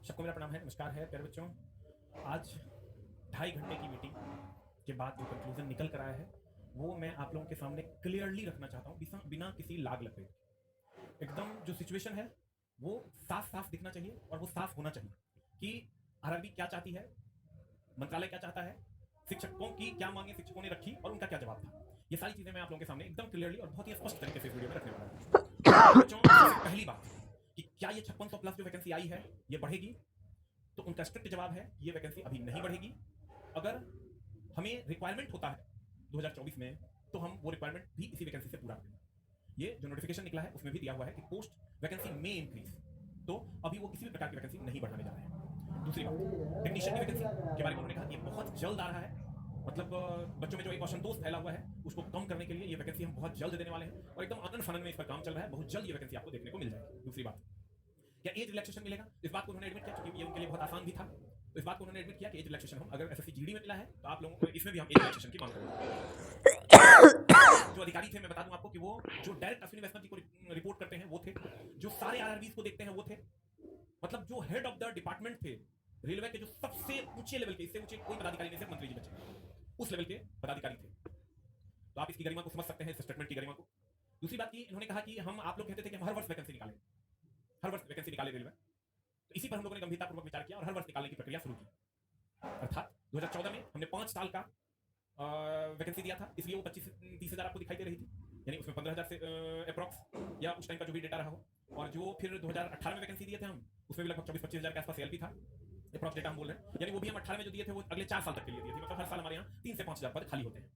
सबको मेरा प्रणाम है, नमस्कार है प्यारे बच्चों। आज 2.5 घंटे की मीटिंग के बाद जो कंक्लूजन निकल कर आया है वो मैं आप लोगों के सामने क्लियरली रखना चाहता हूँ, बिना किसी लाग लपेट। एकदम जो सिचुएशन है वो साफ साफ दिखना चाहिए और वो साफ होना चाहिए कि आरआरबी क्या चाहती है, मंत्रालय क्या चाहता है, शिक्षकों की क्या मांगे शिक्षकों ने रखी और उनका क्या जवाब था। ये सारी चीज़ें मैं आप लोगों के सामने एकदम क्लियरली और बहुत ही स्पष्ट तरीके से वीडियो में रखने वाला हूँ। बच्चों, सबसे पहली बात कि क्या ये 5600 प्लस जो वैकेंसी आई है ये बढ़ेगी? तो उनका स्ट्रिक्ट जवाब है ये वैकेंसी अभी नहीं बढ़ेगी। अगर हमें रिक्वायरमेंट होता है 2024 में तो हम वो रिक्वायरमेंट भी इसी वैकेंसी से पूरा करेंगे। ये जो नोटिफिकेशन निकला है उसमें भी दिया हुआ है कि पोस्ट वैकेंसी में इंक्रीज, तो अभी वो किसी भी प्रकार की वैकेंसी नहीं बढ़ाने जा रहे हैं। दूसरी बात, टेक्नीशियन की वैकेंसी के बारे में उन्होंने कहा ये बहुत जल्द आ रहा है, मतलब बच्चों में जो एक असंतोष फैला हुआ है उसको कम करने के लिए ये वैकेंसी हम बहुत जल्द देने वाले हैं और एकदम आनन फानन में इस पर काम चल रहा है। बहुत जल्द ये वैकेंसी आपको देखने को मिल जाएगी। दूसरी बात, क्या एज रिलैक्सेशन मिलेगा? इस बात को उन्होंने एडमिट किया क्योंकि ये उनके लिए बहुत आसान भी था। तो इस बात को उन्होंने एडमिट किया कि एज रिलैक्सेशन हम अगर एसएससी जीडी में मिला है तो आप लोगों को इसमें भी हम एज रिलैक्सेशन की मांग करेंगे। जो अधिकारी थे मैं बता दूं आपको कि वो जो डायरेक्ट अश्विनी वैष्णव जी को रिपोर्ट करते हैं वो थे, जो सारे आरआरबीज को देखते हैं वो थे, मतलब जो हेड ऑफ द डिपार्टमेंट थे रेलवे के, जो सबसे ऊंचे लेवल के, इससे ऊंचे कोई पदाधिकारी नहीं, सिर्फ मंत्री जी बचे उस लेवल के पदाधिकारी थे। तो आप इसकी गरिमा को समझ सकते हैं, इस स्टेटमेंट की गरिमा को। दूसरी बात की इन्होंने कहा कि हम आप लोग कहते थे कि हम हर वर्ष वैकेंसी निकालें, हर वर्ष वैकेंसी निकाले रेलवे, तो इसी पर हम लोगों ने गंभीरतापूर्वक विचार किया और हर वर्ष निकालने की प्रक्रिया शुरू की। अर्थात 2014 में हमने 5 साल का वैकेंसी दिया था, इसलिए वो 25-30 हज़ार आपको दिखाई दे रही थी, यानी उसमें 15,000 से अप्रॉक्स या उस टाइम का जो भी डेटा रहा हो। और जो फिर 2018 में वैकेंसी दिए थे हम, उसमें भी लगभग 24-25 हज़ार के आसपास एलपी था, अप्रॉक्स डेटा हम बोल रहे हैं, यानी वो भी हम 18 में जो दिए थे वो अगले 4 साल तक के लिए दिए थे, मतलब हर साल हमारे यहाँ 3 से 5 हज़ार पद खाली होते हैं।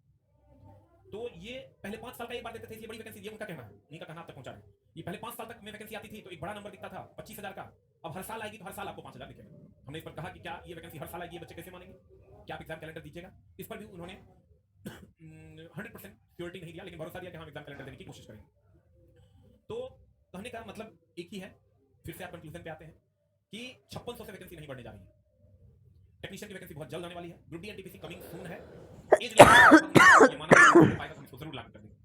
तो ये पहले 5 साल का एक बार देते थे, ये बड़ी वैकेंसी, ये उनका कहना है, इन्हीं का कहना आप तक पहुंचा रहे हैं। ये पहले 5 साल तक में वैकेंसी आती थी तो एक बड़ा नंबर दिखता था 25,000 का, अब हर साल आएगी तो हर साल आपको 5,000 दिखेगा। हमने इस पर कहा कि क्या ये वैकेंसी हर साल आएगी, ये बच्चे कैसे मानेंगे, क्या आप एग्जाम कैलेंडर दीजिएगा? इस पर भी उन्होंने 100% श्योरिटी नहीं दिया, लेकिन भरोसा दिया कि हम एग्जाम कैलेंडर देने की कोशिश करेंगे। तो कहने का मतलब एक ही है, फिर से आप कंक्लूजन पे आते हैं कि 5600 से वैकेंसी नहीं बढ़ने जा रही है। टेक्नीशियन की वैकेंसी बहुत जल्द आने वाली है, group D NTPC coming soon है, एज ये माना पाएगा तो इसको जरूर लागू कर देंगे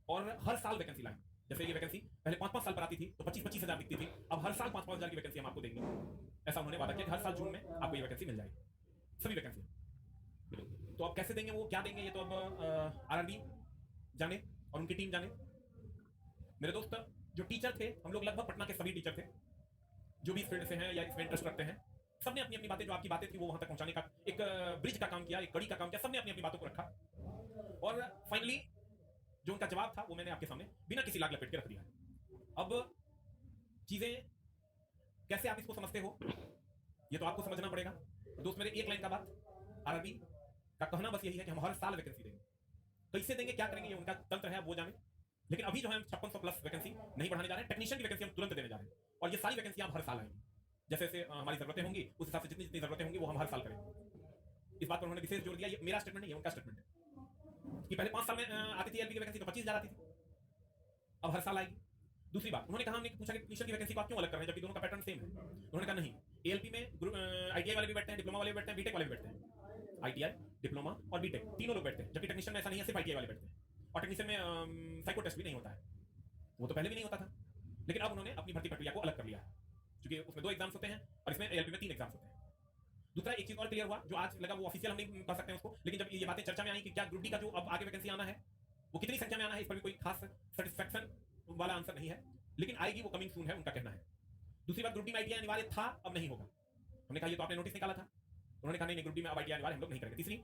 और हर साल वैकेंसी लाएंगे। जैसे ये वैकेंसी पहले 5-5 साल पर आती थी तो 25-25 हज़ार दिखती थी, अब हर साल 5-5 हज़ार की वैकेंसी हम आपको देंगे। ऐसा उन्होंने वादा किया कि हर साल जून में आपको ये वैकेंसी मिल जाएगी, सभी वैकेंसी। तो अब कैसे देंगे, वो क्या देंगे, ये तो अब आरआरबी जाने और उनकी टीम जाने। मेरे दोस्त जो टीचर थे, हम लोग लगभग पटना के सभी टीचर थे जो भी इस फील्ड से हैं या इसमें इंटरेस्ट रखते हैं, सबने अपनी अपनी बातें, जो आपकी बातें थी वो वहां तक पहुंचाने का एक ब्रिज का काम किया, एक कड़ी का काम किया, सबने अपनी अपनी बातों को रखा और फाइनली जो उनका जवाब था वो मैंने आपके सामने बिना किसी लाग लपेट के रख दिया है। अब चीजें कैसे आप इसको समझते हो ये तो आपको समझना पड़ेगा। दोस्त मेरे, एक लाइन का बात, आरआरबी का कहना बस यही है कि हम हर साल वैकेंसी देंगे, कैसे देंगे, क्या करेंगे, ये उनका तंत्र है, वो जाने। लेकिन अभी जो है 5600 प्लस वैकेंसी नहीं बढ़ाने जा रहे हैं, टेक्नीशियन की वैकेंसी हम तुरंत देने जा रहे हैं और ये सारी वैकेंसी आप हर साल आएंगी, जैसे जैसे हमारी जरूरतें होंगी उस हिसाब से जितनी जितनी जरूरतें होंगी वो हम हर साल करेंगे। इस बात पर उन्होंने विशेष जोर दिया, ये मेरा स्टेटमेंट नहीं है, उनका स्टेटमेंट है कि पहले 5 साल में आती थी एलपी की वैकेंसी तो 25,000 आती थी, अब हर साल आएगी। दूसरी बात, उन्होंने कहा, हमने पूछा कि टेक्नीशियन की वैकेंसी को आप क्यों अलग कर रहे हैं जबकि दोनों का पैटर्न सेम है। उन्होंने कहा नहीं, एएलपी में आईटीआई वाले भी बैठते हैं, डिप्लोमा वाले भी बैठते हैं, बीटेक वाले भी बैठते हैं, आईटीआई, डिप्लोमा और बीटेक तीनों लोग बैठते हैं, जबकि टेक्नीशियन में ऐसा नहीं है, सिर्फ आईटीआई वाले बैठते हैं। और टेक्नीशियन में साइको टेस्ट भी नहीं होता है, वो तो पहले भी नहीं होता था, लेकिन अब उन्होंने अपनी भर्ती प्रक्रिया को अलग कर लिया है क्योंकि उसमें 2 एग्जाम्स होते हैं और इसमें एएलपी में 3 एग्जाम्स होते हैं। दूसरा एक चीज और क्लियर हुआ, जो आज लगा वो ऑफिशियल हम नहीं कह सकते हैं उसको, लेकिन जब ये बातें चर्चा में आई कि क्या ग्रुप डी का जो अब आगे वैकेंसी आना है वो कितनी संख्या में आना है, इस पर भी कोई खास सेटिस्फैक्शन वाला आंसर नहीं है, लेकिन आएगी, वो कमिंग सून है, उनका कहना है। दूसरी बात, ग्रुप डी में आईटीआई अनिवार्य था, अब नहीं होगा। हमने कहा ये तो आपने नोटिस निकाला था, उन्होंने कहा नहीं, ग्रुप डी में अब आईटीआई अनिवार्य हम लोग नहीं करेंगे। तीसरी,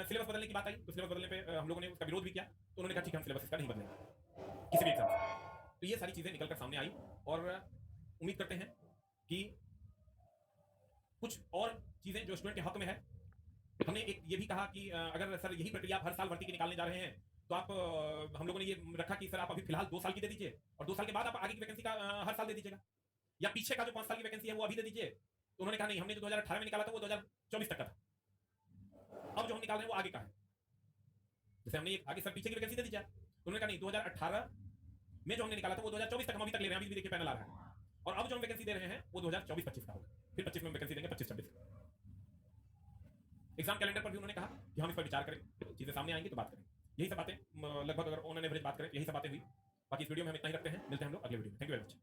सिलेबस बदलने की बात आई तो सिलेबस बदलने पे हम लोगों ने उसका विरोध भी किया, तो उन्होंने कहा ठीक है हम सिलेबस इसका नहीं बदलेंगे किसी भी एग्जाम। तो ये सारी चीजें निकलकर सामने आई और उम्मीद करते हैं कि कुछ और चीजें जो स्टूडेंट के हक में है। हमने एक ये भी कहा कि अगर सर यही प्रक्रिया आप हर साल भर्ती की निकालने जा रहे हैं तो आप हम लोगों ने ये रखा कि सर आप अभी फिलहाल 2 साल की दे दीजिए और 2 साल के बाद आप आगे की वैकेंसी का हर साल दे दीजिएगा, या पीछे का जो 5 साल की वैकेंसी है वो अभी दे दीजिए। तो उन्होंने कहा नहीं, हमने जो 2018 में निकाला था वो 2024 तक का था, अब जो हम निकाल रहे हैं वो आगे का है। जैसे हमने आगे सर पीछे की वैकेंसी दे दीजिए, उन्होंने कहा नहीं, 2018 में जो हमने निकाला था वो 2024 तक हम अभी तक ले रहे हैं, अभी भी देखिए पैनल आ रहा है, और अब जो हम वैकेंसी दे रहे हैं वो 2024-25 का होगा, फिर 25 में वैकेंसी देंगे, 25-26 एग्जाम कैलेंडर पर भी उन्होंने कहा कि हम इस पर विचार करें, चीजें सामने आएंगी तो बात करें। यही सब बातें लगभग अगर ऑन एन एवरेज बात करें, यही सब बातें हुई। बाकी इस वीडियो में हम इतना ही रखते हैं, मिलते हैं हम लोग अगले वीडियो में। Thank you very much.